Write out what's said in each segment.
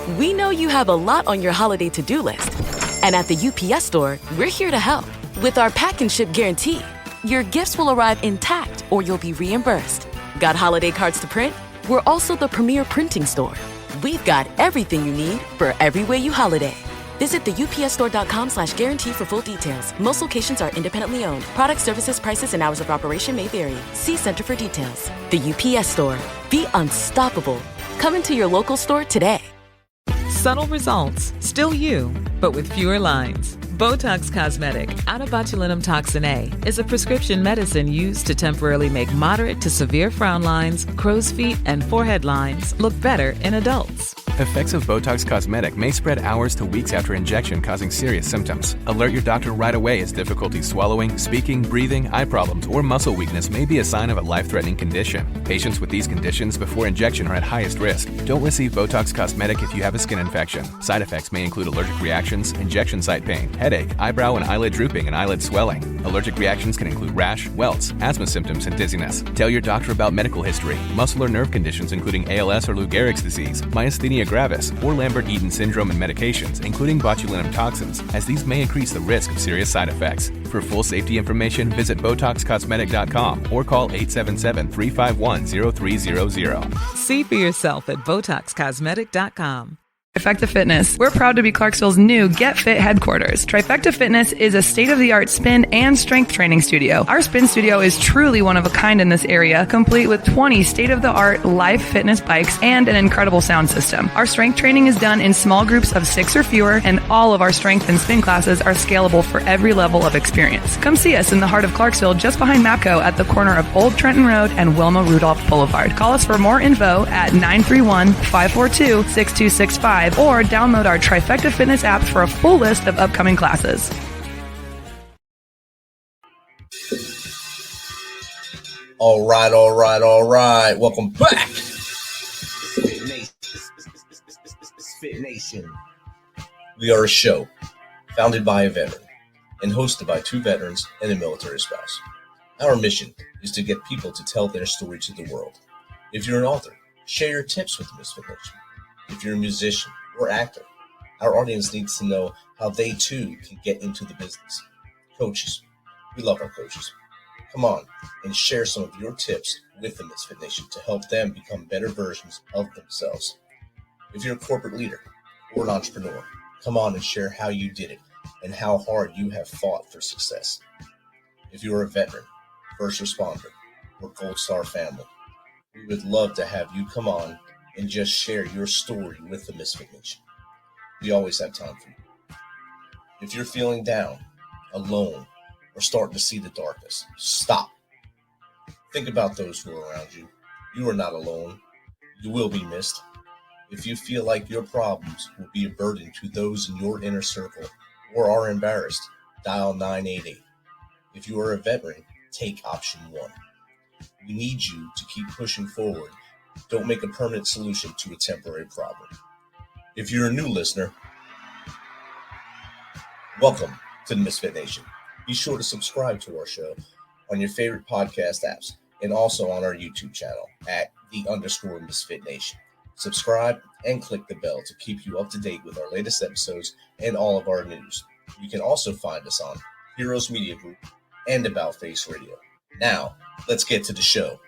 We know you have a lot on your holiday to-do list. And at the UPS Store, we're here to help. With our pack and ship guarantee, your gifts will arrive intact or you'll be reimbursed. Got holiday cards to print? We're also the premier printing store. We've got everything you need for every way you holiday. Visit the upsstore.com/guarantee for full details. Most locations are independently owned. Product, services, prices, and hours of operation may vary. See Center for details. The UPS Store. Be unstoppable. Come into your local store today. Subtle results, still you, but with fewer lines. Botox Cosmetic, out of botulinum toxin A, is a prescription medicine used to temporarily make moderate to severe frown lines, crow's feet, and forehead lines look better in adults. Effects of Botox Cosmetic may spread hours to weeks after injection, causing serious symptoms. Alert your doctor right away as difficulty swallowing, speaking, breathing, eye problems, or muscle weakness may be a sign of a life-threatening condition. Patients with these conditions before injection are at highest risk. Don't receive Botox Cosmetic if you have a skin infection. Side effects may include allergic reactions, injection site pain, headache, eyebrow and eyelid drooping, and eyelid swelling. Allergic reactions can include rash, welts, asthma symptoms, and dizziness. Tell your doctor about medical history, muscle or nerve conditions including ALS or Lou Gehrig's disease, myasthenia gravis, or Lambert-Eaton syndrome, and medications, including botulinum toxins, as these may increase the risk of serious side effects. For full safety information, visit BotoxCosmetic.com or call 877-351-0300. See for yourself at BotoxCosmetic.com. Trifecta Fitness. We're proud to be Clarksville's new Get Fit headquarters. Trifecta Fitness is a state-of-the-art spin and strength training studio. Our spin studio is truly one of a kind in this area, complete with 20 state-of-the-art live fitness bikes and an incredible sound system. Our strength training is done in small groups of 6 or fewer, and all of our strength and spin classes are scalable for every level of experience. Come see us in the heart of Clarksville, just behind MAPCO at the corner of Old Trenton Road and Wilma Rudolph Boulevard. Call us for more info at 931-542-6265. Or download our Trifecta Fitness app for a full list of upcoming classes. All right. Welcome back. MisFitNation. We are a show founded by a veteran and hosted by 2 veterans and a military spouse. Our mission is to get people to tell their story to the world. If you're an author, share your tips with MisFitNation. If you're a musician or actor, our audience needs to know how they too can get into the business. Coaches, we love our coaches. Come on and share some of your tips with the Misfit Nation to help them become better versions of themselves. If you're a corporate leader or an entrepreneur, come on and share how you did it and how hard you have fought for success. If you're a veteran, first responder, or Gold Star family, we would love to have you come on and just share your story with the Misfit Nation. We always have time for you. If you're feeling down, alone, or starting to see the darkness, stop. Think about those who are around you. You are not alone. You will be missed. If you feel like your problems will be a burden to those in your inner circle or are embarrassed, dial 988. If you are a veteran, take option 1. We need you to keep pushing forward. Don't make a permanent solution to a temporary problem. If you're a new listener, welcome to the Misfit Nation. Be sure to subscribe to our show on your favorite podcast apps and also on our YouTube channel at @_Misfit Nation. Subscribe and click the bell to keep you up to date with our latest episodes and all of our news. You can also find us on Heroes Media Group and About Face Radio. Now, let's get to the show.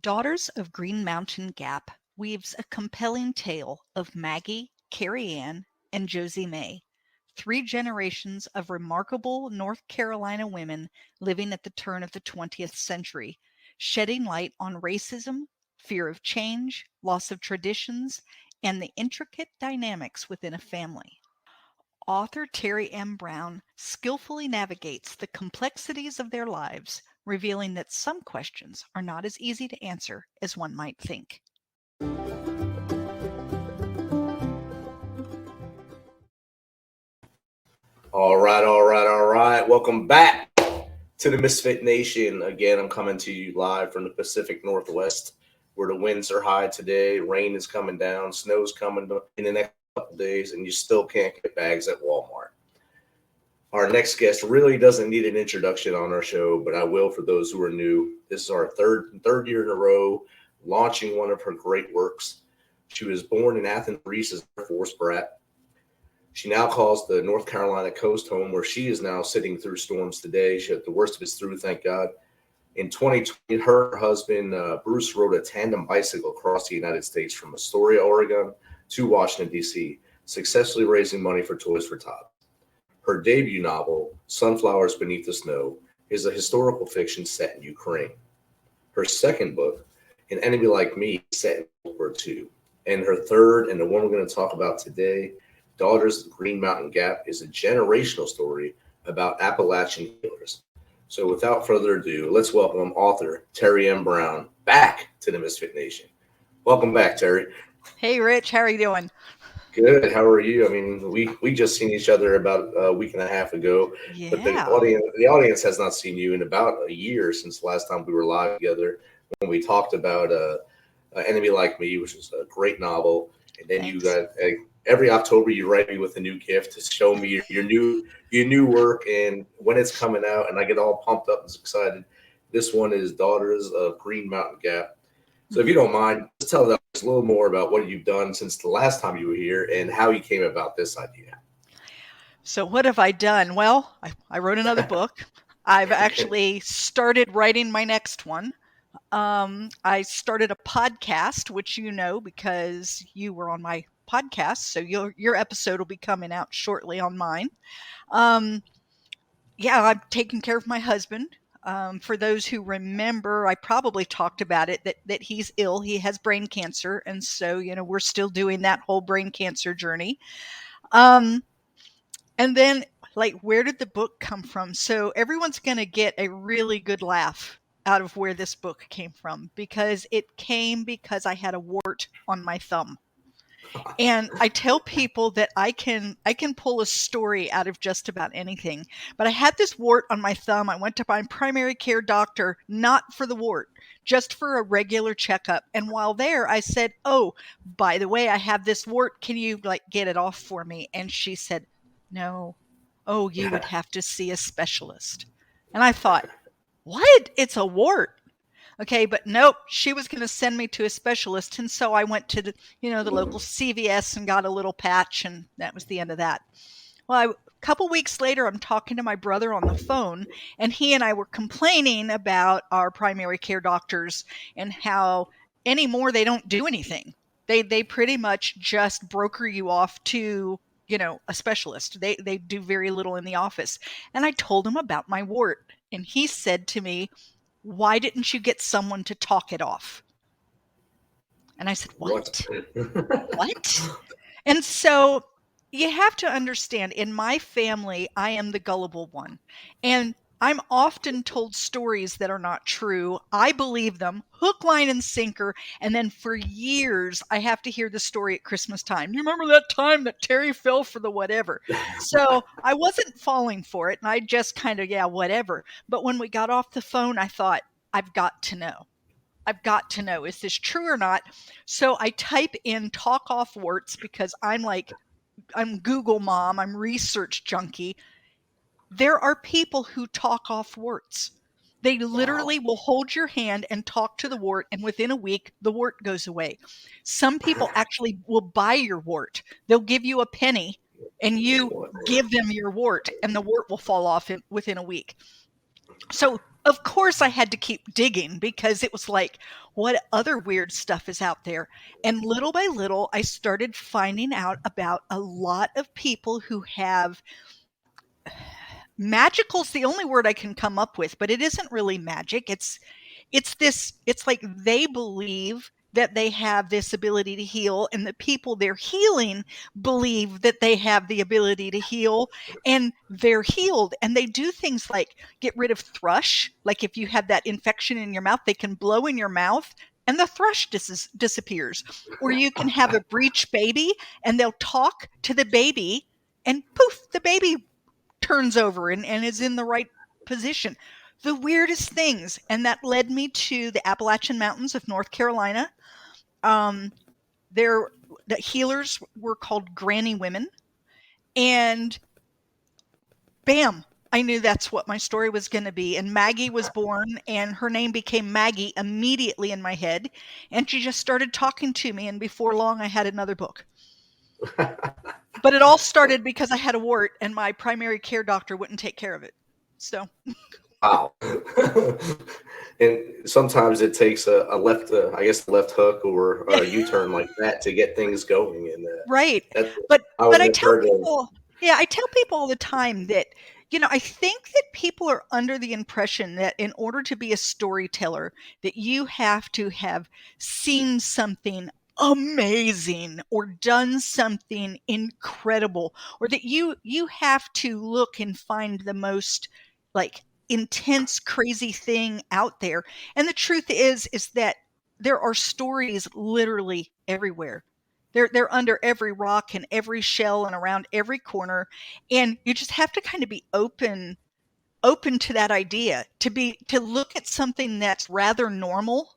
Daughters of Green Mountain Gap weaves a compelling tale of Maggie, Carrie Ann, and Josie May, 3 generations of remarkable North Carolina women living at the turn of the 20th century, shedding light on racism, fear of change, loss of traditions, and the intricate dynamics within a family. Author Teri M Brown skillfully navigates the complexities of their lives, revealing that some questions are not as easy to answer as one might think. All right. Welcome back to the Misfit Nation. Again, I'm coming to you live from the Pacific Northwest, where the winds are high today. Rain is coming down. Snow's coming in the next couple of days, and you still can't get bags at Walmart. Our next guest really doesn't need an introduction on our show, but I will for those who are new. This is our third year in a row launching one of her great works. She was born in Athens, Greece as Air Force brat. She now calls the North Carolina coast home, where she is now sitting through storms today. She had the worst of it through, thank God. In 2020, her husband, Bruce, rode a tandem bicycle across the United States from Astoria, Oregon to Washington, D.C., successfully raising money for Toys for Tots. Her debut novel, Sunflowers Beneath the Snow, is a historical fiction set in Ukraine. Her second book, An Enemy Like Me, is set in World War II. And her third, and the one we're going to talk about today, Daughters of the Green Mountain Gap, is a generational story about Appalachian healers. So without further ado, let's welcome author Teri M Brown back to the Misfit Nation. Welcome back, Teri. Hey, Rich, how are you doing? Good. How are you? I mean, we just seen each other about a week and a half ago, but the audience has not seen you in about a year since the last time we were live together when we talked about Enemy Like Me, which is a great novel. And then Thanks. You got every October you write me with a new gift to show me your new work and when it's coming out, and I get all pumped up and excited. This one is Daughters of Green Mountain Gap. So if you don't mind, just tell us a little more about what you've done since the last time you were here and how you came about this idea. So what have I done? Well, I wrote another book. I've actually started writing my next one. I started a podcast, which you know because you were on my podcast, so your episode will be coming out shortly on mine. I'm taking care of my husband. For those who remember, I probably talked about it, that he's ill. He has brain cancer. And so, we're still doing that whole brain cancer journey. And then, where did the book come from? So everyone's going to get a really good laugh out of where this book came from, because it came because I had a wart on my thumb. And I tell people that I can pull a story out of just about anything. But I had this wart on my thumb. I went to my primary care doctor, not for the wart, just for a regular checkup. And while there, I said, "Oh, by the way, I have this wart. Can you get it off for me?" And she said, "No. Oh, you would have to see a specialist." And I thought, "What? It's a wart." Okay, but nope, she was going to send me to a specialist. And so I went to the local CVS and got a little patch, and that was the end of that. Well, a couple weeks later, I'm talking to my brother on the phone, and he and I were complaining about our primary care doctors and how anymore they don't do anything. They pretty much just broker you off to, a specialist. They do very little in the office. And I told him about my wart, and he said to me, "Why didn't you get someone to talk it off?" And I said, "What? What?" And so you have to understand, in my family, I am the gullible one. And I'm often told stories that are not true. I believe them, hook, line, and sinker. And then for years, I have to hear the story at Christmas time. "You remember that time that Terry fell for the whatever?" So I wasn't falling for it. And I just kind of, whatever. But when we got off the phone, I thought, I've got to know. I've got to know, is this true or not? So I type in "talk off warts" because I'm Google mom, I'm research junkie. There are people who talk off warts. They literally will hold your hand and talk to the wart, and within a week, the wart goes away. Some people actually will buy your wart. They'll give you a penny, and you give them your wart, and the wart will fall off within a week. So of course I had to keep digging because it was like, what other weird stuff is out there? And little by little, I started finding out about a lot of people who have magical's the only word I can come up with, but it isn't really magic. It's like they believe that they have this ability to heal, and the people they're healing believe that they have the ability to heal, and they're healed. And they do things like get rid of thrush. Like if you have that infection in your mouth, they can blow in your mouth and the thrush disappears. Or you can have a breech baby and they'll talk to the baby and poof, the baby turns over and is in the right position. The weirdest things. And that led me to the Appalachian Mountains of North Carolina. The healers were called granny women. And bam, I knew that's what my story was going to be. And Maggie was born, and her name became Maggie immediately in my head. And she just started talking to me. And before long, I had another book. But it all started because I had a wart and my primary care doctor wouldn't take care of it. So. Wow. And sometimes it takes a left hook or a U-turn like that to get things going. And right. But I tell people, I tell people all the time that, I think that people are under the impression that in order to be a storyteller, that you have to have seen something amazing or done something incredible, or that you have to look and find the most like intense, crazy thing out there. And the truth is that there are stories literally everywhere. They're under every rock and every shell and around every corner. And you just have to kind of be open to that idea, to look at something that's rather normal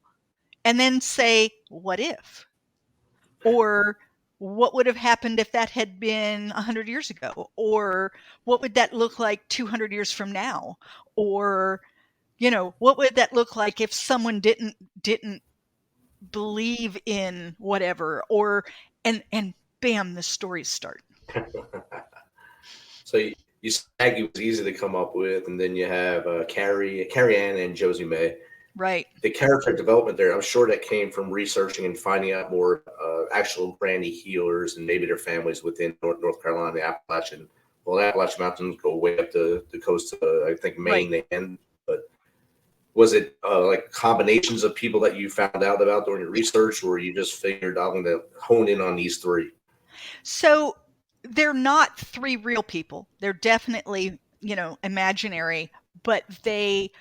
and then say, what if? Or what would have happened if that had been 100 years ago? Or what would that look like 200 years from now? Or, what would that look like if someone didn't believe in whatever? Or, and bam, the stories start. So you said Maggie was easy to come up with, and then you have Carrie Ann and Josie May. Right. The character development there, I'm sure that came from researching and finding out more actual granny healers and maybe their families within North Carolina, the Appalachian. Well, the Appalachian Mountains go way up the coast to, I think, Maine. Right. And but was it like combinations of people that you found out about during your research, or you just figured I'm going to hone in on these three? So they're not three real people. They're definitely, imaginary, but they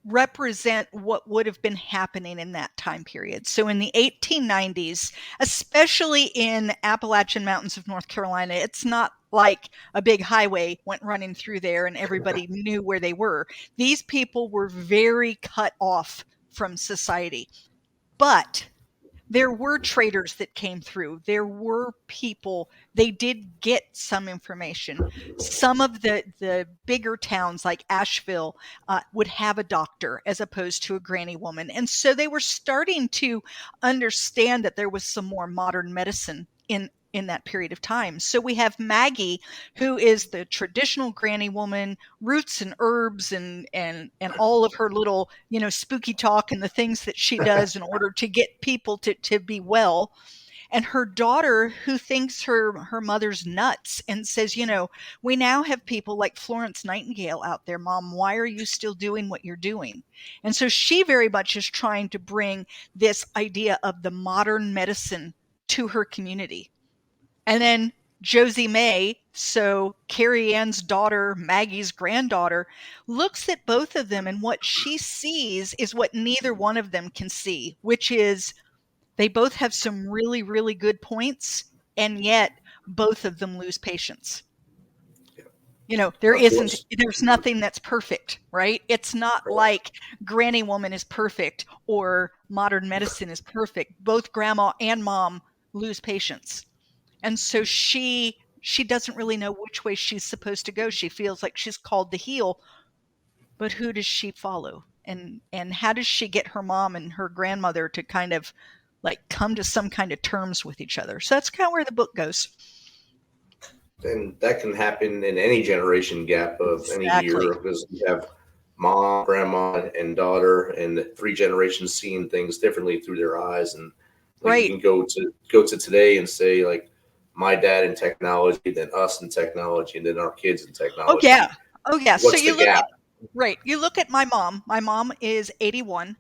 represent what would have been happening in that time period. So in the 1890s, especially in Appalachian Mountains of North Carolina, it's not like a big highway went running through there and everybody knew where they were. These people were very cut off from society. But there were traders that came through. There were people, they did get some information. Some of the bigger towns like Asheville would have a doctor as opposed to a granny woman. And so they were starting to understand that there was some more modern medicine in that period of time. So we have Maggie, who is the traditional granny woman, roots and herbs and all of her little, spooky talk and the things that she does in order to get people to be well. And her daughter, who thinks her mother's nuts and says, we now have people like Florence Nightingale out there. Mom, why are you still doing what you're doing? And so she very much is trying to bring this idea of the modern medicine to her community. And then Josie May, so Carrie Ann's daughter, Maggie's granddaughter, looks at both of them, and what she sees is what neither one of them can see, which is they both have some really, really good points, and yet both of them lose patience. There's nothing that's perfect, right? It's not like Granny Woman is perfect or modern medicine is perfect. Both grandma and mom lose patience. And so she doesn't really know which way she's supposed to go. She feels like she's called to heal, but who does she follow? And how does she get her mom and her grandmother to kind of like come to some kind of terms with each other? So that's kind of where the book goes. And that can happen in any generation gap of any year, because you have mom, grandma, and daughter, and the 3 generations seeing things differently through their eyes. And like, you can go to today and say, like, my dad in technology, then us in technology, and then our kids in technology. Oh yeah. What's So you the gap? you look at my mom. My mom is 81.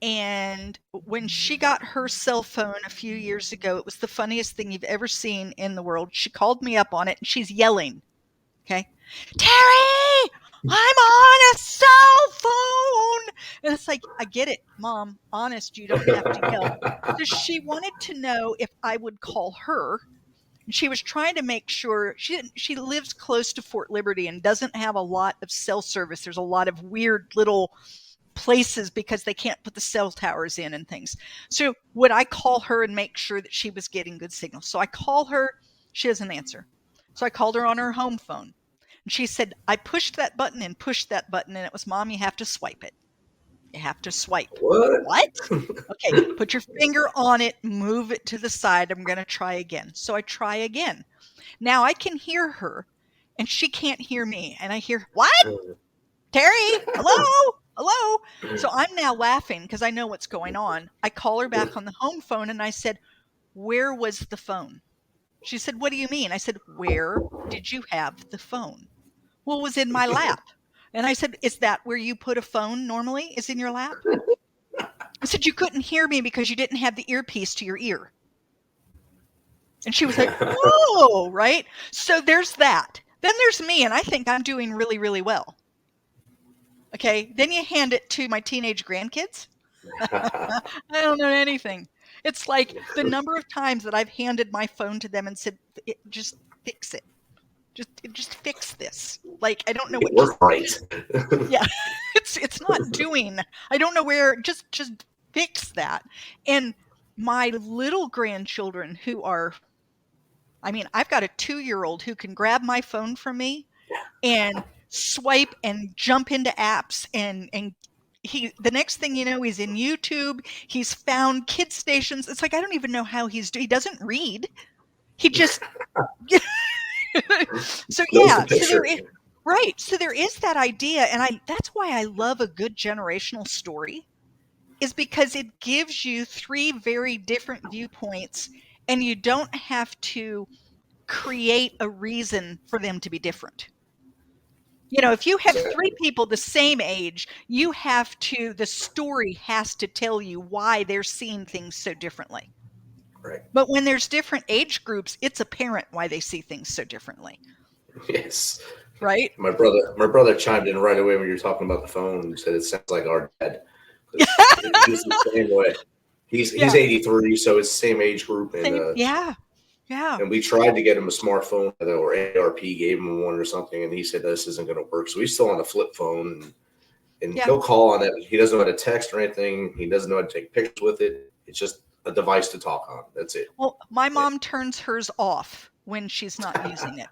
And when she got her cell phone a few years ago, it was the funniest thing you've ever seen in the world. She called me up on it and she's yelling, okay, Teri, I'm on a cell phone. And it's like, I get it, Mom. Honest, you don't have to yell. So she wanted to know if I would call her. And she was trying to make sure she lives close to Fort Liberty and doesn't have a lot of cell service. There's a lot of weird little places because they can't put the cell towers in and things. So would I call her and make sure that she was getting good signal? So I call her, she doesn't answer. So I called her on her home phone and she said, I pushed that button and it was, Mom, you have to swipe it. You have to swipe. What? Okay, put your finger on it, move it to the side. I'm going to try again. So I try again. Now I can hear her and she can't hear me. And I hear, what? Teri, hello? Hello? So I'm now laughing because I know what's going on. I call her back on the home phone and I said, where was the phone? She said, what do you mean? I said, where did you have the phone? Well, it was in my lap. And I said, is that where you put a phone normally, is in your lap? I said, you couldn't hear me because you didn't have the earpiece to your ear. And she was like, whoa, right? So there's that. Then there's me, and I think I'm doing really, really well. Okay, then you hand it to my teenage grandkids. I don't know anything. It's like the number of times that I've handed my phone to them and said, just fix it. Just fix this. Like, I don't know what. Work right. Yeah, it's not doing. I don't know where. Just fix that. And my little grandchildren who are, I mean, I've got a 2-year-old who can grab my phone from me and swipe and jump into apps and the next thing you know, he's in YouTube. He's found kid stations. It's like, I don't even know how he doesn't read. He just. So yeah, so there is that idea, and that's why I love a good generational story, is because it gives you 3 very different viewpoints, and you don't have to create a reason for them to be different. You know, if you have 3 people the same age, the story has to tell you why they're seeing things so differently. Right. But when there's different age groups, it's apparent why they see things so differently. Yes. Right. My brother chimed in right away when you were talking about the phone and said it sounds like our dad. He's the same way. He's 83, so it's the same age group. And yeah. And we tried to get him a smartphone, or ARP gave him one or something, and he said this isn't going to work. So he's still on a flip phone, and he'll call on it. He doesn't know how to text or anything. He doesn't know how to take pictures with it. It's just a device to talk on. That's it. Well, my mom turns hers off when she's not using it.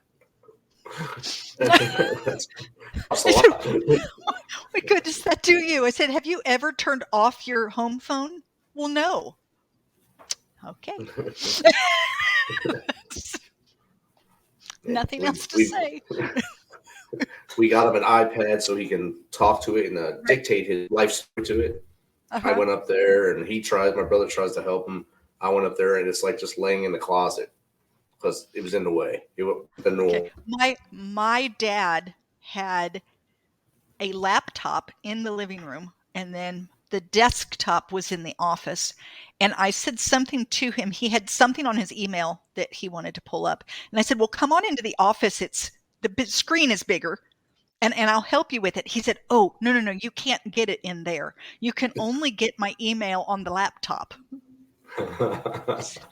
What good does that do you? I said, have you ever turned off your home phone? Well, no. Okay. Nothing else to say. We got him an iPad so he can talk to it and dictate his life story to it. I went up there and my brother tries to help him. I went up there and it's like just laying in the closet because it was in the way. It was the normal. Okay. My dad had a laptop in the living room, and then the desktop was in the office. And I said something to him. He had something on his email that he wanted to pull up. And I said, well, come on into the office. The screen is bigger. And I'll help you with it. He said, oh, no, you can't get it in there. You can only get my email on the laptop. Said,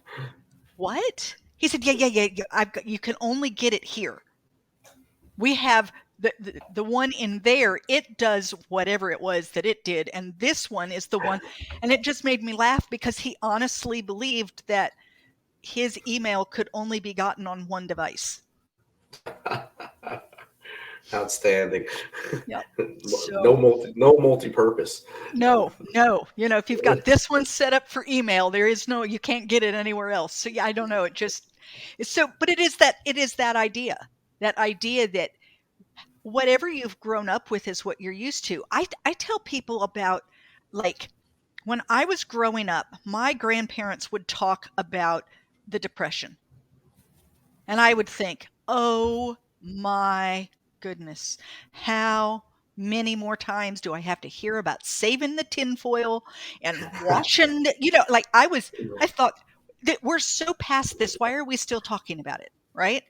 what? He said, yeah. You can only get it here. We have the one in there. It does whatever it was that it did. And this one is the one. And it just made me laugh because he honestly believed that his email could only be gotten on one device. Outstanding. Yeah. No multi-purpose. No. You know, if you've got this one set up for email, you can't get it anywhere else. So yeah, I don't know. But it is that idea that whatever you've grown up with is what you're used to. I tell people about, like, when I was growing up, my grandparents would talk about the Depression. And I would think, oh my goodness, how many more times do I have to hear about saving the tinfoil and washing, like I thought that we're so past this. Why are we still talking about it? Right.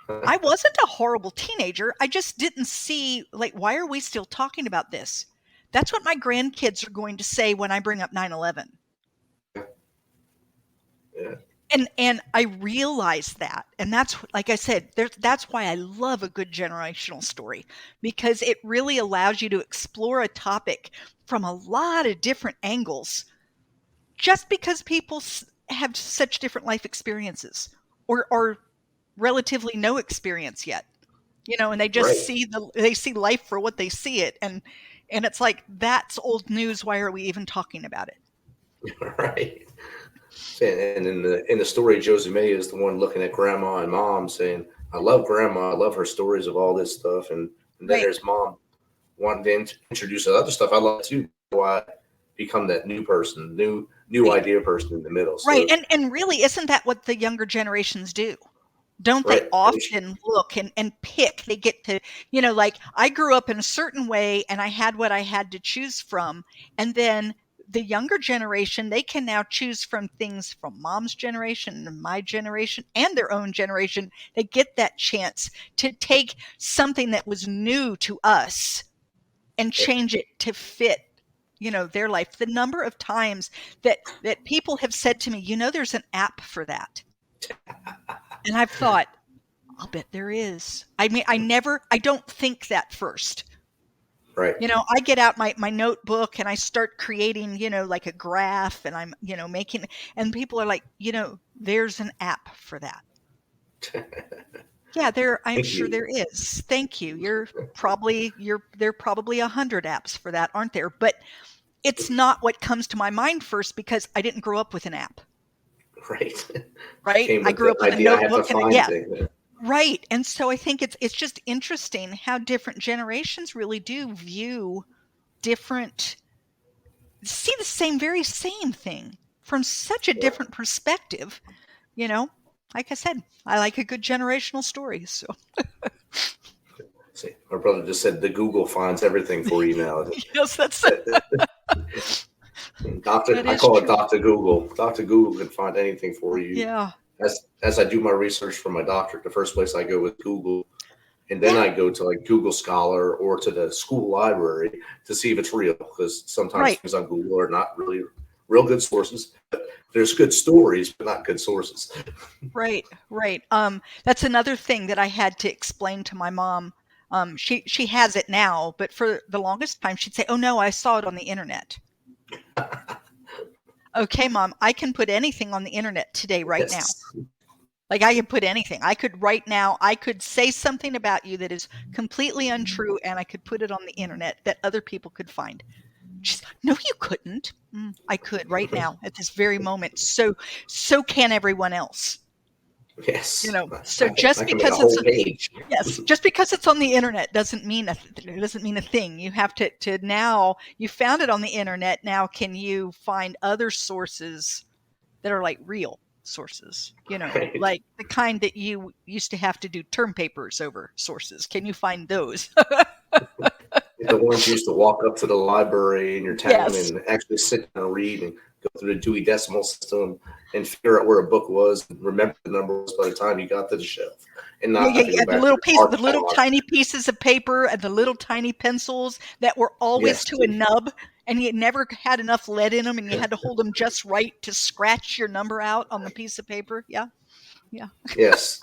I wasn't a horrible teenager. I just didn't see, like, why are we still talking about this? That's what my grandkids are going to say when I bring up 9/11. Yeah. And I realized that. And that's, like I said, that's why I love a good generational story, because it really allows you to explore a topic from a lot of different angles, just because people have such different life experiences, or relatively no experience yet, and they just see life for what they see it. And it's like, that's old news. Why are we even talking about it? Right. And in the story, Josie May is the one looking at grandma and mom saying, I love grandma. I love her stories of all this stuff. And then there's mom wanting to introduce other stuff I love too. Why become that new person, new idea person in the middle. So, right. And really, isn't that what the younger generations do? Don't they often look and pick? They get to, like, I grew up in a certain way and I had what I had to choose from. And then the younger generation, they can now choose from things from mom's generation and my generation and their own generation. They get that chance to take something that was new to us and change it to fit, their life. The number of times that people have said to me, there's an app for that. And I've thought, I'll bet there is. I mean, I don't think that first. Right. I get out my notebook and I start creating, like a graph, and I'm, making, and people are like, there's an app for that. Yeah, I'm sure there is. Thank you. There are probably 100 apps for that, aren't there? But it's not what comes to my mind first, because I didn't grow up with an app. Right. Right. I grew up with a notebook and right. And so I think it's just interesting how different generations really do view see the very same thing from such a different perspective. Like I said, I like a good generational story. So see, my brother just said the Google finds everything for you now. Yes, that's it. I call it Dr. Google. Dr. Google can find anything for you. Yeah. As I do my research for my doctorate, the first place I go with Google, and then I go to like Google Scholar or to the school library to see if it's real, because sometimes things on Google are not really real good sources. But there's good stories, but not good sources. Right. That's another thing that I had to explain to my mom. She has it now, but for the longest time she'd say, "Oh no, I saw it on the internet." Okay, Mom, I can put anything on the internet today, right now. Like, I can put anything. I could say something about you that is completely untrue, and I could put it on the internet that other people could find. She's like, no, you couldn't. I could right now at this very moment. So can everyone else. Yes. So just because it's on the internet doesn't mean a thing. You have to now, you found it on the internet. Now, can you find other sources that are like real sources, like the kind that you used to have to do term papers over sources? Can you find those? The ones you used to walk up to the library in your town and actually sit down and read and go through the Dewey Decimal System and figure out where a book was and remember the numbers by the time you got to the shelf. And not the little tiny pieces of paper and the little tiny pencils that were always to a nub, and you never had enough lead in them, and you had to hold them just right to scratch your number out on the piece of paper. Yeah. Yes.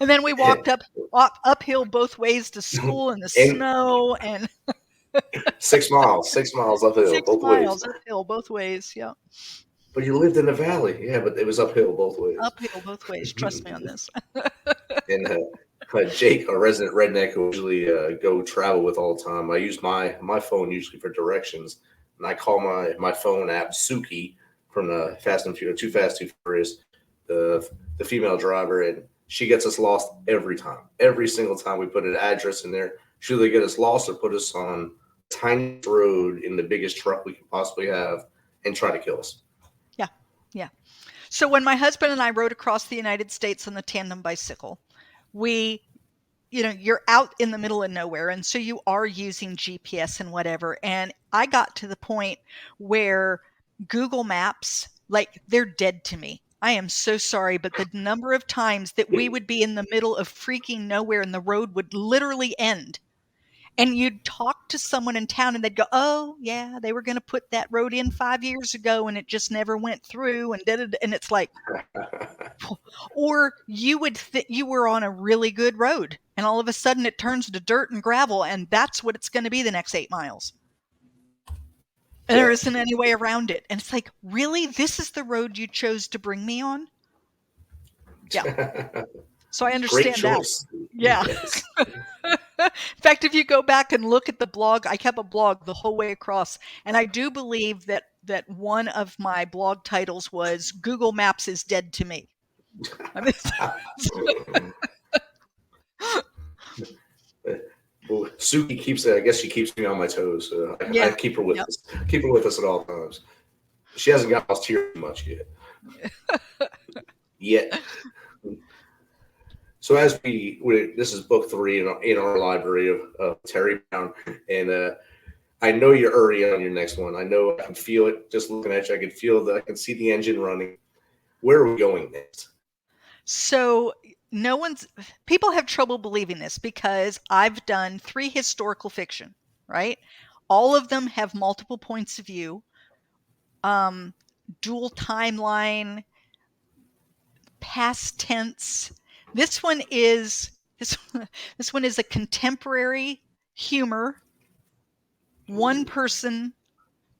And then we walked uphill both ways to school in the snow, and 6 miles uphill. Uphill both ways. Yeah. But you lived in the valley. Yeah, but it was uphill both ways. Trust me on this. And Jake, a resident redneck who usually go travel with all the time, I use my phone usually for directions. And I call my phone app Suki from the Fast and Furious, Too Fast, Too Furious, the female driver. And She gets us lost every time. Every single time we put an address in there, she'll either get us lost or put us on the tiniest road in the biggest truck we can possibly have and try to kill us. Yeah. Yeah. So when my husband and I rode across the United States on the tandem bicycle, you're out in the middle of nowhere. And so you are using GPS and whatever. And I got to the point where Google Maps, like, they're dead to me. I am so sorry, but the number of times that we would be in the middle of freaking nowhere and the road would literally end. And you'd talk to someone in town and they'd go, oh, yeah, they were going to put that road in 5 years ago and it just never went through. And it's like, or you would you were on a really good road and all of a sudden it turns to dirt and gravel and that's what it's going to be the next 8 miles. And there isn't any way around it. And it's like, really? This is the road you chose to bring me on? Yeah. So I understand that. Yeah. Yes. In fact, if you go back and look at the blog, I kept a blog the whole way across. And I do believe that one of my blog titles was Google Maps is dead to me. I mean, well, Suki she keeps me on my toes. I keep her with us. Keep her with us at all times. She hasn't got lost here much yet. So as this is book 3 in our library of Teri Brown, and I know you're early on your next one. I know I can feel it just looking at you. I can see the engine running. Where are we going next? So people have trouble believing this because I've done 3 historical fiction, right? All of them have multiple points of view, dual timeline, past tense. This one is a contemporary humor, one person,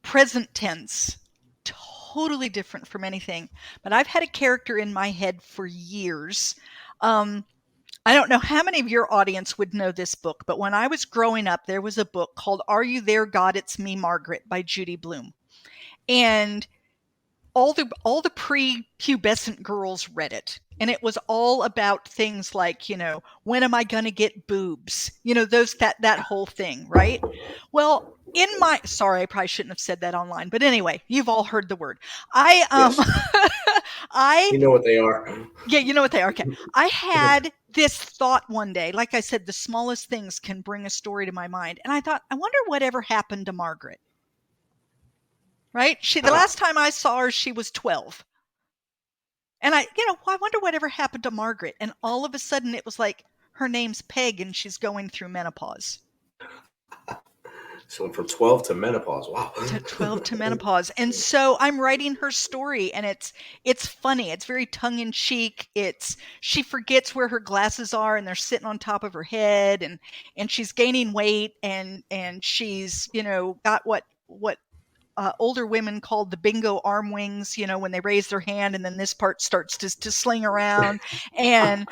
present tense, totally different from anything. But I've had a character in my head for years. I don't know how many of your audience would know this book, but when I was growing up, there was a book called Are You There, God? It's Me, Margaret by Judy Blume. And all the pre-pubescent girls read it. And it was all about things like, when am I going to get boobs? That whole thing, right? Well, sorry, I probably shouldn't have said that online, but anyway, you've all heard the word. Yes. You know what they are. Yeah, you know what they are. Okay. I had this thought one day, like I said, the smallest things can bring a story to my mind. And I thought, I wonder whatever happened to Margaret. Right? The last time I saw her, she was 12. And I wonder whatever happened to Margaret. And all of a sudden it was like, her name's Peg and she's going through menopause. So from 12 to menopause. Wow. 12 to menopause. And so I'm writing her story and it's funny. It's very tongue in cheek. She forgets where her glasses are and they're sitting on top of her head and she's gaining weight and she's, got what older women called the bingo arm wings, when they raise their hand and then this part starts to sling around and,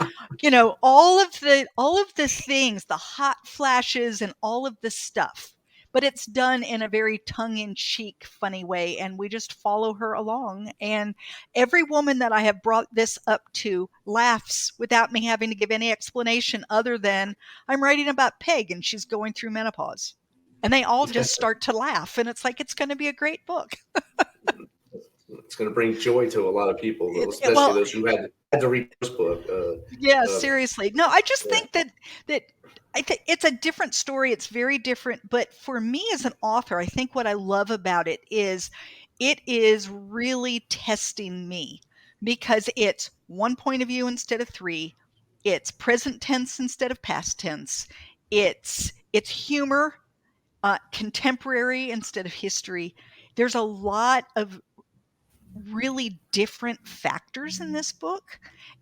all of the things, the hot flashes and all of this stuff, but it's done in a very tongue-in-cheek, funny way. And we just follow her along. And every woman that I have brought this up to laughs without me having to give any explanation other than I'm writing about Peg and she's going through menopause. And they all just start to laugh. And it's like, it's going to be a great book. It's going to bring joy to a lot of people, especially those who had to read this book. Seriously. No, I just think that I think it's a different story. It's very different. But for me as an author, I think what I love about it is really testing me because it's one point of view instead of 3. It's present tense instead of past tense. It's humor. Contemporary instead of history. There's a lot of really different factors in this book.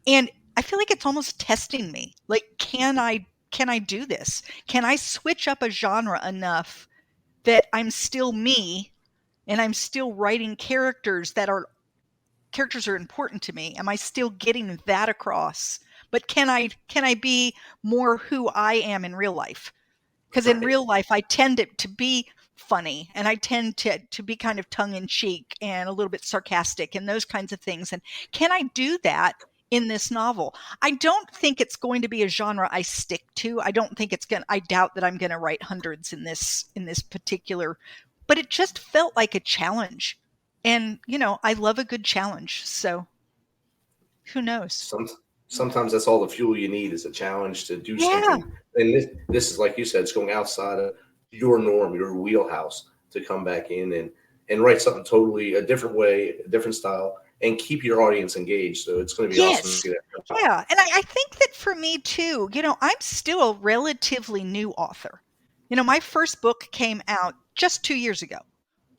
And I feel like it's almost testing me. Like, can I do this? Can I switch up a genre enough that I'm still me and I'm still writing characters are important to me? Am I still getting that across? But can I be more who I am in real life? Because in real life, I tend to be funny and I tend to be kind of tongue in cheek and a little bit sarcastic and those kinds of things. And can I do that in this novel. I don't think it's going to be a genre I stick to. I don't think I doubt that I'm going to write hundreds in this particular, but it just felt like a challenge. And, I love a good challenge. So who knows? Sometimes that's all the fuel you need is a challenge to do Yeah. something. And this is, like you said, it's going outside of your norm, your wheelhouse, to come back in and write something totally a different way, a different style, and keep your audience engaged. So it's going to be awesome to see that. Yeah. And I think that for me too, I'm still a relatively new author. My first book came out just 2 years ago.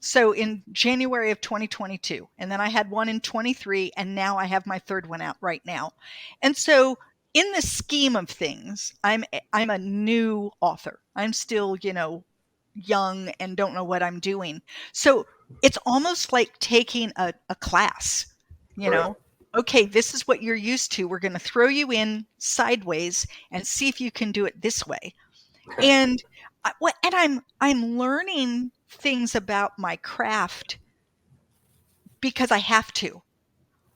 So in January of 2022, and then I had one in 23, and now I have my third one out right now. And so in the scheme of things, I'm a new author. I'm still, young and don't know what I'm doing. So it's almost like taking a class, Right. Okay, this is what you're used to. We're going to throw you in sideways and see if you can do it this way. And I'm learning things about my craft because I have to.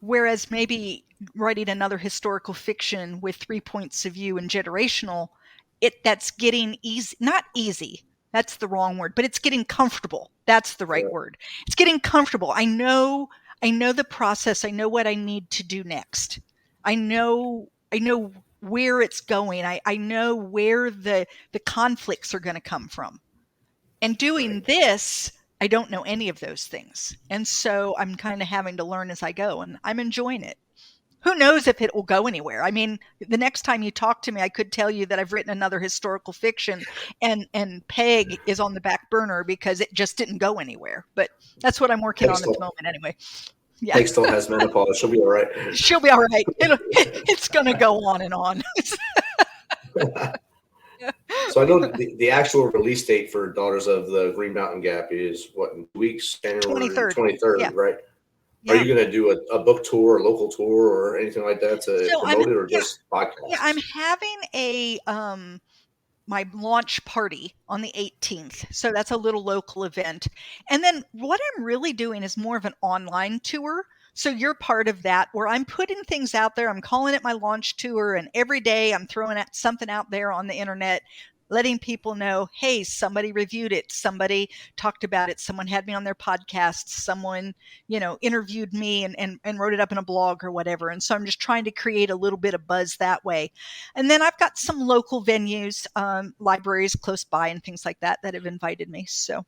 Whereas maybe writing another historical fiction with 3 points of view and generational, that's getting easy, not easy. That's the wrong word, but it's getting comfortable. That's the right word. It's getting comfortable. I know the process. I know what I need to do next. I know where it's going. I know where the conflicts are going to come from. And doing this, I don't know any of those things. And so I'm kind of having to learn as I go, and I'm enjoying it. Who knows if it will go anywhere? I mean, the next time you talk to me, I could tell you that I've written another historical fiction and Peg is on the back burner because it just didn't go anywhere. But that's what I'm working on at the moment anyway. Yeah. Peg still has menopause. She'll be all right. She'll be all right. It's going to go on and on. So I know the actual release date for Daughters of the Green Mountain Gap is what, in 2 weeks? January 23rd, yeah. right? Yeah. Are you going to do a book tour, a local tour, or anything like that to promote it, or just podcasts? Yeah, I'm having a my launch party on the 18th. So that's a little local event. And then what I'm really doing is more of an online tour. So you're part of that, where I'm putting things out there. I'm calling it my launch tour. And every day I'm throwing something out there on the internet, letting people know, hey, somebody reviewed it. Somebody talked about it. Someone had me on their podcast. Someone, interviewed me and wrote it up in a blog or whatever. And so I'm just trying to create a little bit of buzz that way. And then I've got some local venues, libraries close by and things like that have invited me. So.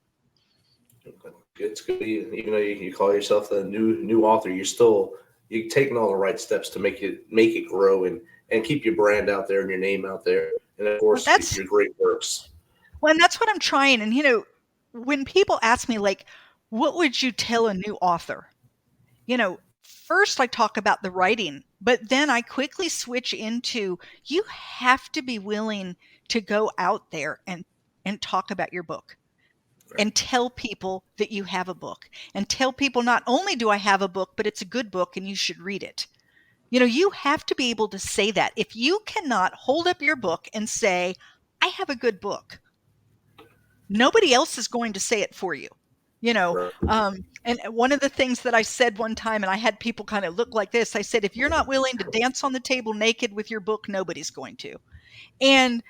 It's good. Even though you call yourself a new author, you're taking all the right steps to make it grow and keep your brand out there and your name out there. And of course, your great works. Well, and that's what I'm trying. And, when people ask me, like, what would you tell a new author? First I talk about the writing, but then I quickly switch into, you have to be willing to go out there and talk about your book. Right. And tell people that you have a book. And tell people, not only do I have a book, but it's a good book and you should read it. You have to be able to say that. If you cannot hold up your book and say, I have a good book, nobody else is going to say it for you. And one of the things that I said one time, and I had people kind of look like this, I said, if you're not willing to dance on the table naked with your book, nobody's going to. And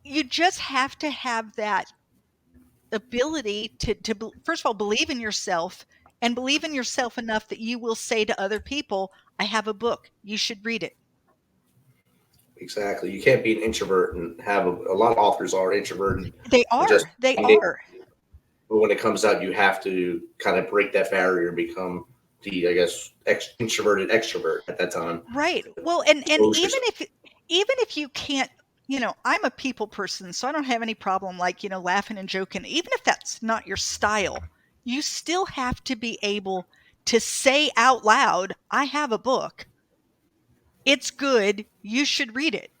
you just have to have that ability to first of all, believe in yourself, and believe in yourself enough that you will say to other people, I have a book, you should read it. Exactly. You can't be an introvert and have a lot of authors are introverted. They are. But when it comes out, you have to kind of break that barrier and become the, I guess, introverted extrovert at that time. Right. Well, and even if you can't, I'm a people person, so I don't have any problem laughing and joking. Even if that's not your style, you still have to be able to say out loud, I have a book. It's good. You should read it.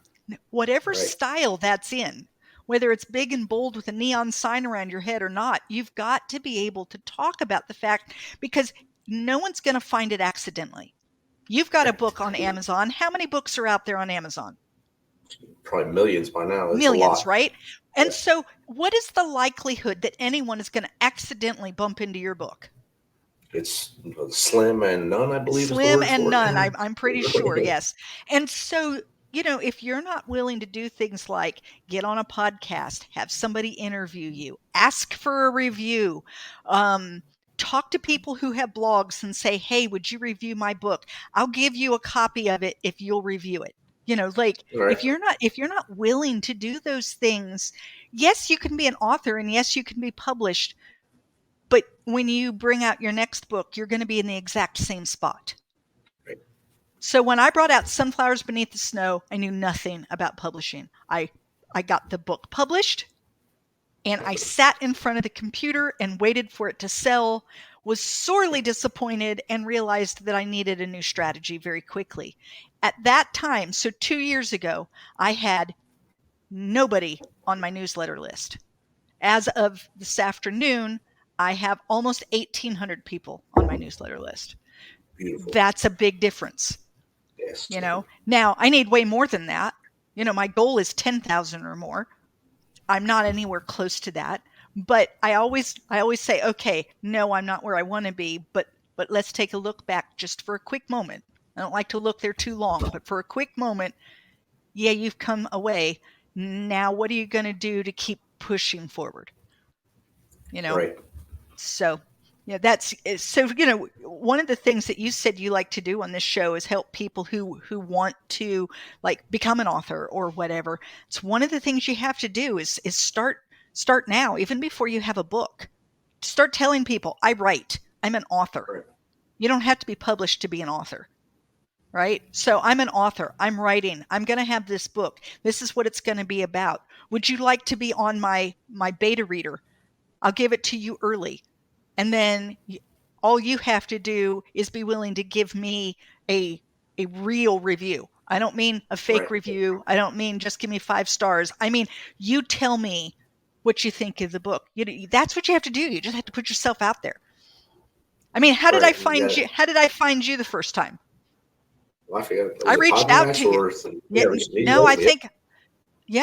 Whatever style that's in, whether it's big and bold with a neon sign around your head or not, you've got to be able to talk about the fact, because no one's going to find it accidentally. You've got a book on Amazon. How many books are out there on Amazon? Probably millions by now. It's millions, right? And so what is the likelihood that anyone is going to accidentally bump into your book? It's slim and none, I believe. Slim is the and word none, for it. I'm pretty sure, yes. And so, if you're not willing to do things like get on a podcast, have somebody interview you, ask for a review, talk to people who have blogs and say, hey, would you review my book? I'll give you a copy of it if you'll review it. Right. if you're not willing to do those things, yes, you can be an author and yes, you can be published. But when you bring out your next book, you're going to be in the exact same spot. Right. So when I brought out Sunflowers Beneath the Snow, I knew nothing about publishing. I got the book published and I sat in front of the computer and waited for it to sell, was sorely disappointed and realized that I needed a new strategy very quickly. At that time, so 2 years ago, I had nobody on my newsletter list. As of this afternoon, I have almost 1,800 people on my newsletter list. Beautiful. That's a big difference. Yes. Now I need way more than that. My goal is 10,000 or more. I'm not anywhere close to that, but I always say, okay, no, I'm not where I want to be, but let's take a look back just for a quick moment. I don't like to look there too long, but for a quick moment, yeah, you've come away. Now, what are you going to do to keep pushing forward? Right. So, yeah, one of the things that you said you like to do on this show is help people who want to become an author or whatever. It's one of the things you have to do is start now, even before you have a book. Start telling people, I write, I'm an author. Right. You don't have to be published to be an author. Right? So I'm an author. I'm writing. I'm going to have this book. This is what it's going to be about. Would you like to be on my beta reader? I'll give it to you early. And then all you have to do is be willing to give me a real review. I don't mean a fake review. I don't mean just give me 5 stars. I mean, you tell me what you think of the book. That's what you have to do. You just have to put yourself out there. I mean, how did I find you? How did I find you the first time? Well, I forget. I reached out to you.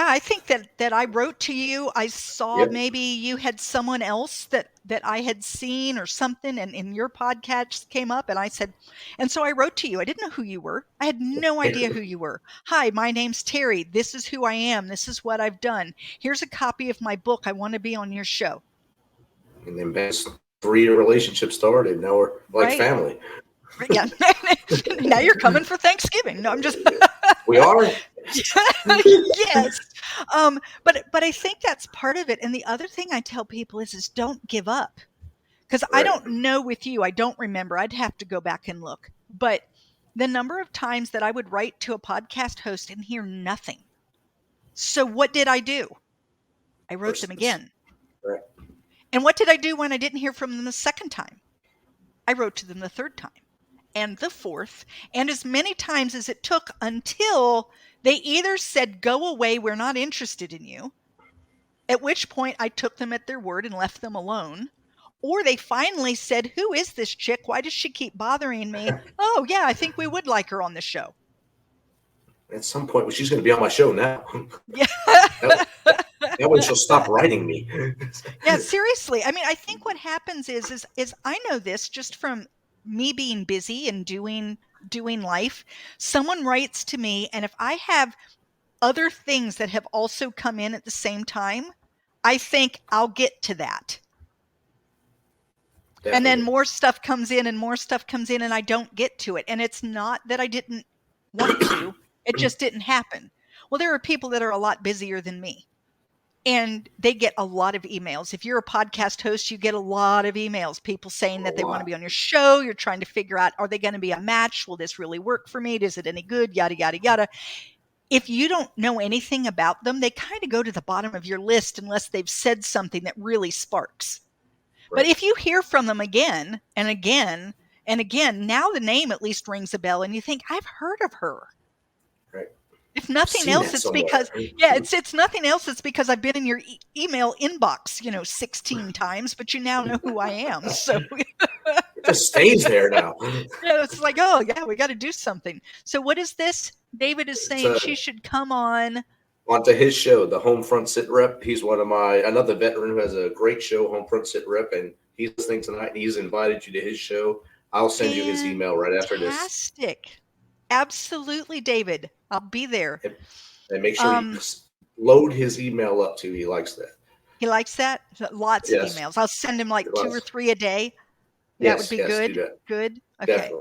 I think that I wrote to you. I saw maybe you had someone else that I had seen or something, and your podcast came up, and I said, and so I wrote to you. I didn't know who you were. I had no idea who you were. Hi, my name's Teri. This is who I am. This is what I've done. Here's a copy of my book. I want to be on your show. And then best 3-year relationship started. Now we're like family. Yeah. Now you're coming for Thanksgiving. No, I'm just. We are. Yes. But I think that's part of it. And the other thing I tell people is don't give up. Because I don't know with you, I don't remember. I'd have to go back and look. But the number of times that I would write to a podcast host and hear nothing. So what did I do? I wrote them again. Right. And what did I do when I didn't hear from them the second time? I wrote to them the third time. And the fourth, and as many times as it took until they either said, go away, we're not interested in you, at which point I took them at their word and left them alone, or they finally said, who is this chick? Why does she keep bothering me? Oh, yeah, I think we would like her on the show. At some point, she's going to be on my show now. Yeah. That way she'll stop writing me. Yeah, seriously. I mean, I think what happens is I know this just from me being busy and doing life. Someone writes to me, and if I have other things that have also come in at the same time, I think I'll get to that. Definitely. And then more stuff comes in and I don't get to it. And it's not that I didn't want to, it just didn't happen. Well, there are people that are a lot busier than me. And they get a lot of emails. If you're a podcast host, you get a lot of emails. People saying that they want to be on your show. You're trying to figure out, are they going to be a match? Will this really work for me? Is it any good? Yada, yada, yada. If you don't know anything about them, they kind of go to the bottom of your list unless they've said something that really sparks. Right. But if you hear from them again and again and again, now the name at least rings a bell and you think, I've heard of her. Right. If nothing else, it's because it's nothing else. It's because I've been in your email inbox, 16 times, but you now know who I am. So it just stays there now. Yeah, it's like, oh yeah, we got to do something. So what is this? David is saying she should come onto his show, the Home Front Sit Rep. He's another veteran who has a great show, Home Front Sit Rep, and He's listening tonight, and he's invited you to his show. I'll send you his email right after this. Fantastic. Absolutely, David. I'll be there. And make sure you load his email up too. He likes that. He likes that? Lots of emails. I'll send him like 2 or 3 a day. That would be good. Good. Okay. Definitely.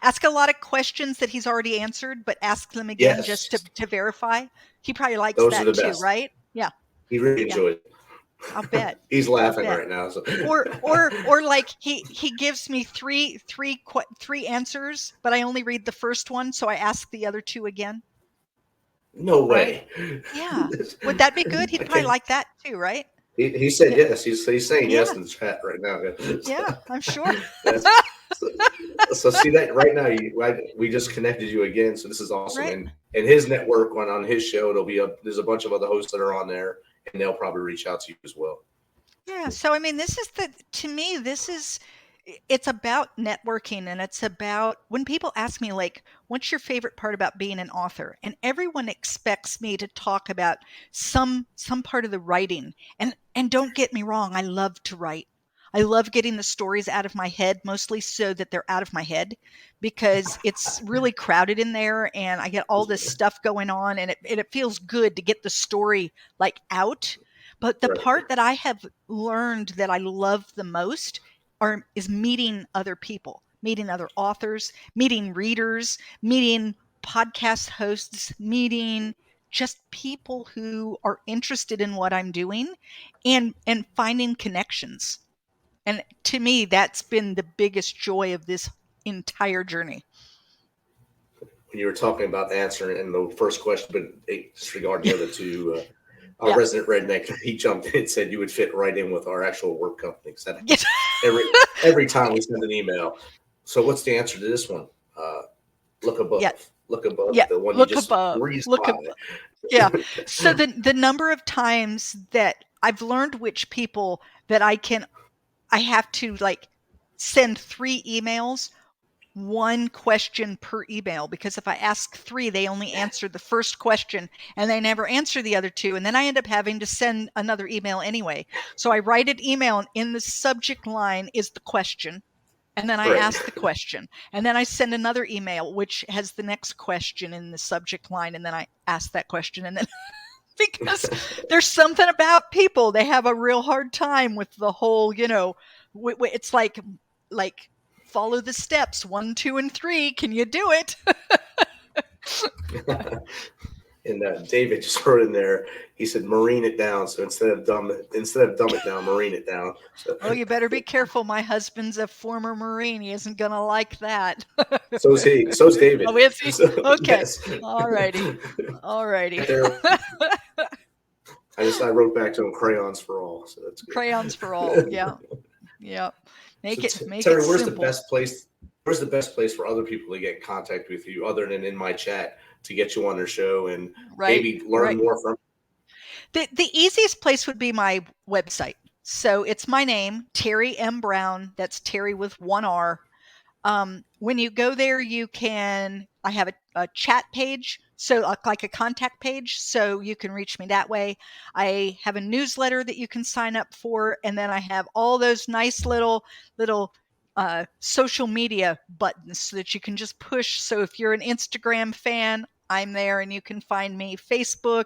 Ask a lot of questions that he's already answered, but ask them again just to verify. He probably likes that too, best. Right? Yeah. He really enjoyed it. I'll bet. He's laughing right now. So. Or like he gives me three answers, but I only read the first one, so I ask the other 2 again. No way. Right? Yeah. Would that be good? He'd probably like that too, right? He said yes. He's saying yes in the chat right now. Yeah, I'm sure. So see that right now, we just connected you again. So this is awesome. Right. And his network on his show, there's a bunch of other hosts that are on there, and they'll probably reach out to you as well. Yeah. So I mean, it's about networking, and it's about when people ask me like, what's your favorite part about being an author? And everyone expects me to talk about some part of the writing. And don't get me wrong, I love to write. I love getting the stories out of my head, mostly so that they're out of my head, because it's really crowded in there and I get all this stuff going on, and it feels good to get the story like out. But the part that I have learned that I love the most is meeting other people, meeting other authors, meeting readers, meeting podcast hosts, meeting just people who are interested in what I'm doing, and finding connections. And to me, that's been the biggest joy of this entire journey. When you were talking about the answer and the first question, but disregard the other 2, our resident redneck, he jumped in and said you would fit right in with our actual work company. Every time we send an email. So what's the answer to this one? Look above. Yeah. Look above. Yeah. The one look you just above. Look above. Yeah. So the number of times that I've learned which people that I have to like send 3 emails, 1 question per email, because if I ask 3, they only answer the first question and they never answer the other 2. And then I end up having to send another email anyway. So I write an email, and in the subject line is the question. And then I ask the question, and then I send another email, which has the next question in the subject line. And then I ask that question, and then because there's something about people, they have a real hard time with the whole, it's like follow the steps 1, 2, and 3. Can you do it? And David just wrote in there. He said, "Marine it down." So instead of dumb it down, marine it down. So. Oh, you better be careful. My husband's a former Marine. He isn't gonna like that. So's he. So's David. Oh, is he? Okay. Yes. All righty. I wrote back to him, crayons for all. So that's good. Crayons for all. Yeah. Yeah. Make Terry, it simple. where's the best place for other people to get in contact with you other than in my chat to get you on their show and maybe learn more from? The easiest place would be my website. So it's my name, Teri M Brown. That's Terry with 1 R. When you go there, I have a chat page, so like a contact page, so you can reach me that way. I have a newsletter that you can sign up for, and then I have all those nice little social media buttons so that you can just push. So if you're an Instagram fan, I'm there and you can find me. Facebook,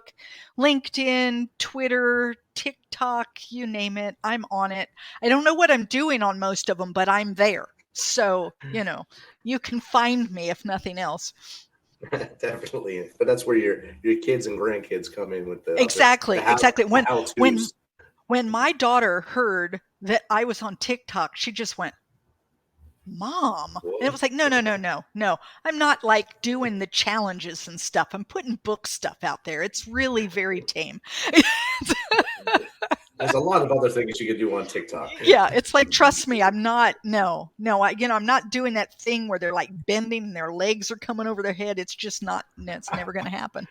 LinkedIn, Twitter, TikTok, you name it. I'm on it. I don't know what I'm doing on most of them, but I'm there. So, you can find me if nothing else. Definitely. But that's where your kids and grandkids come in with the exactly. When my daughter heard that I was on TikTok, she just went, "Mom." Whoa. And it was like, no. I'm not like doing the challenges and stuff. I'm putting book stuff out there. It's really very tame. There's a lot of other things you can do on TikTok. Yeah, it's like, trust me, I'm not. No, I'm not doing that thing where they're like bending and their legs are coming over their head. It's just not. It's never going to happen.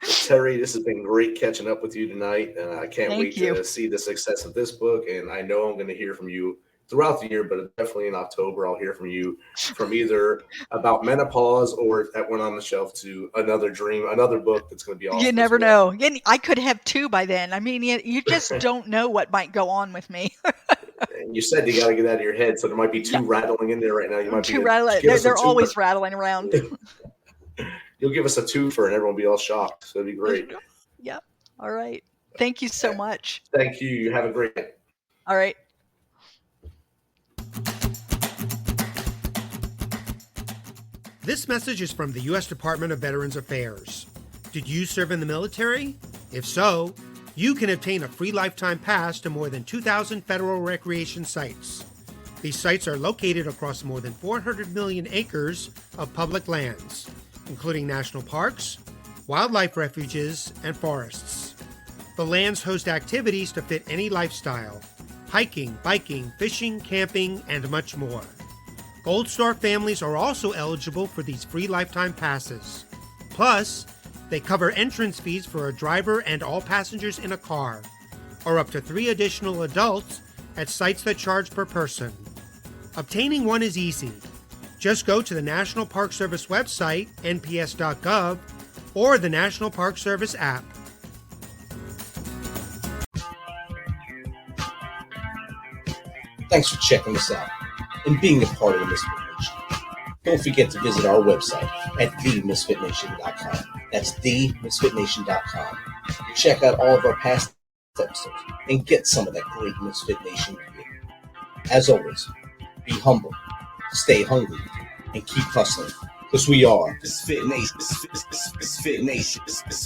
Terry, this has been great catching up with you tonight, and I can't wait to see the success of this book. And I know I'm going to hear from you throughout the year, but definitely in October, I'll hear from you from either about menopause or that went on the shelf to another book that's going to be awesome. You never know. I could have 2 by then. I mean, you just don't know what might go on with me. You said you got to get out of your head, so there might be 2 rattling in there right now. You might 2 rattling. They're always rattling around. You'll give us a twofer, and everyone will be all shocked. So it'd be great. Yep. All right. Thank you so much. Thank you. You have a great day. All right. This message is from the U.S. Department of Veterans Affairs. Did you serve in the military? If so, you can obtain a free lifetime pass to more than 2,000 federal recreation sites. These sites are located across more than 400 million acres of public lands, including national parks, wildlife refuges, and forests. The lands host activities to fit any lifestyle: hiking, biking, fishing, camping, and much more. Gold Star families are also eligible for these free lifetime passes. Plus, they cover entrance fees for a driver and all passengers in a car, or up to 3 additional adults at sites that charge per person. Obtaining one is easy. Just go to the National Park Service website, nps.gov, or the National Park Service app. Thanks for checking us out and being a part of the Misfit Nation. Don't forget to visit our website at themisfitnation.com. That's themisfitnation.com. Check out all of our past episodes and get some of that great Misfit Nation gear. As always, be humble, stay hungry, and keep hustling, because we are Misfit Nation.